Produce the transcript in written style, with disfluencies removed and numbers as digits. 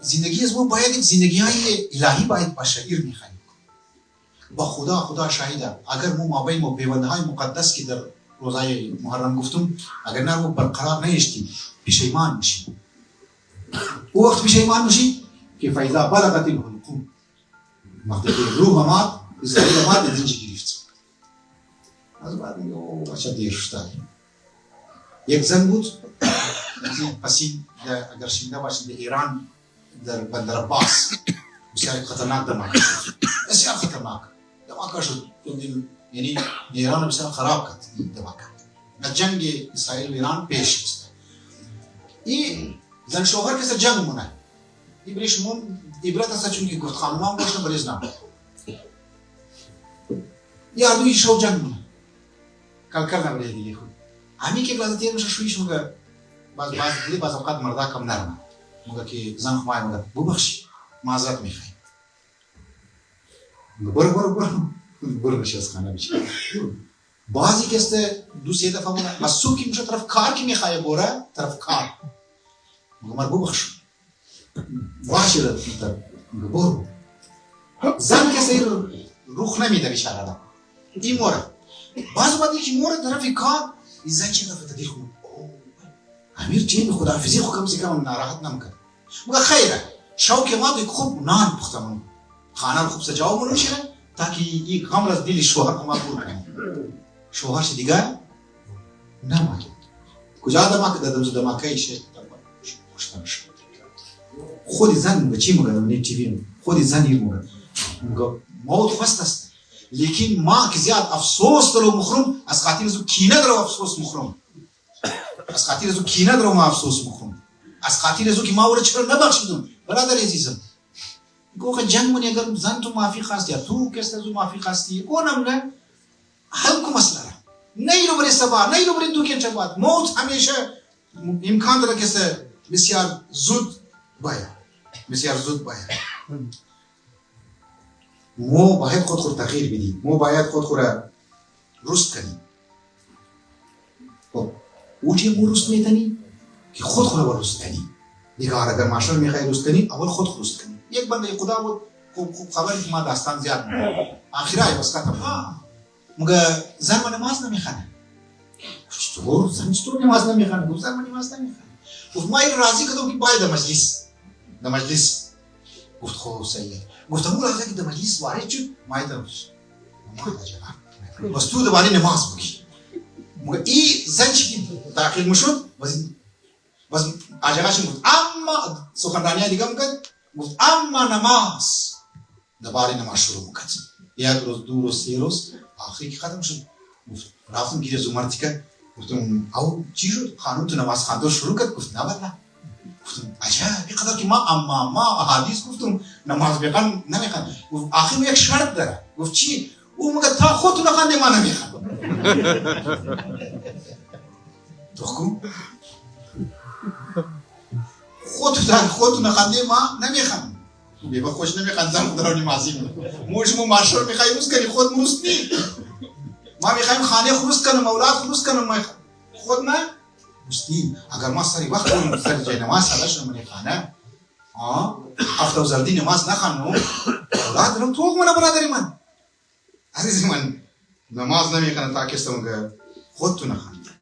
زندگی از ما باید یک زندگی های الهی باید با شعیر میخوانیم. با خدا شاهده اگر ما بین ما پیونده های مقدس که در روزای محرم گفتم اگر نه رو برقرار نیشتیم پشیمان میشیم. او وقت پشیمان میشیم که فایده بلغت الحلقوم وقتی که روح مات اسرائیل مات دینجی گرفت. از بعد میگه او بچه دیر شده. یک زن بود پسی اگر شنیده باشید در ایران در بندر عباس بسیار خطرناک دماغ شد. بسیار خطرناک دماغ شد. یعنی ایران بسیار خراب کرد دماغ. جنگ اسرائیل و ایران پیش است. این زن شوهر کسی جنگ مونه. این بریش مون عبرت است چون که گفت خانمان باشن بریز نام. یا دوی شو جنگ مونه. کل کردن بریز دیگه خود. همی که لازم تیر میشه شویش مگه باز اوقات مردا کم نرمه. مگه که زن خمای مگه ببخشی معذرت میخوای. برو نشی از خانه بیچاره. بعضی کسی دو سه دفعه مونه مسئول کی میشه طرف کار کی میخوای بوره طرف کار. مگر ببخش. واشه را برو. زن کسی روخ نمیده بیچاره. این موره. بعضی وقتی که موره طرف کار زن چه دفعه تدیر خون. امیر چی خدا حافظی خو کم کم ناراحت نمیکنه. مگر خیره. شوق ما دیگه خوب نان پختمون. خانه رو خوب سجاو منو میشه تا که این غم از دل شوهر ما پور کنه. شوهرش دیگه نماکه. کجا دماغ دماغی شد خوشتنش. خود زن به چی میگه نیتیویم خود زنی میگه موت خواست است. لیکن ما که زیاد افسوس دارم مخروم از خاطر از کینه دارم افسوس مخروم. از خاطر از کینه دارم افسوس مخروم. از خاطر از که ما ور چرا نبخشیدم برادر عزیزم. گفت جنگ منی اگر زن تو معافی خواستی یا تو کسی تو معافی خواستی اونم نه حل کو مسئله را نیرو بر سبا نیرو بر دو که چبات موت همیشه امکان داره که بسیار زود باید ما باید خود تغییر بدیم ما باید خود رست کنیم خب او چه مو رست میتنی که خود رست کنی دیگه اگر ماشین میخوای رست کنی اول خود رست کنی یک بنده خدا بود خوب خبری که ما داستان زیاد میگه آخرای بس کتم مگه زن و نماز نمیخونه چطور زن چطور نماز نمیخونه گفت زن و نماز نمیخونه گفت ما این راضی کردم که باید در مجلس گفت خب صحیح گفت مو راضی که در مجلس وارد شد ما ایدم بس تو دوباره نماز بگی مگه این زن چی داخل میشد بس آجاقش گفت اما سخنرانی دیگه میکرد گفت اما نماز دوباره نماز شروع میکرد یک روز دو روز سه روز آخری که ختم شد گفت رفتم گیر زمرتی که گفتم او چی شد خانم تو نماز خواندن شروع کرد گفت نه والله گفتم عجب اینقدر که ما احادیث گفتم نماز بخوان نمیخوان گفت آخر یک شرط داره گفت چی او میگه تا خودتون نخوانده ما نمیخوام تو خودتون نخوانده ما نمیخوام بیبا خوش نمیخوان زن درانی مازیم موشمو ماشور میخوای روز کنی خود مروست نی ما میخوایم خانه خروس کنم اولاد خروس کنم خود نه مستیم اگر ما سری وقت کنیم سری جای نماز سالش رو منی خانه افتا و زردی نماز نخوانم اولاد دارم توق منه برادری من عزیزی من نماز نمیخوانم تا کستم که خودتون نخوانم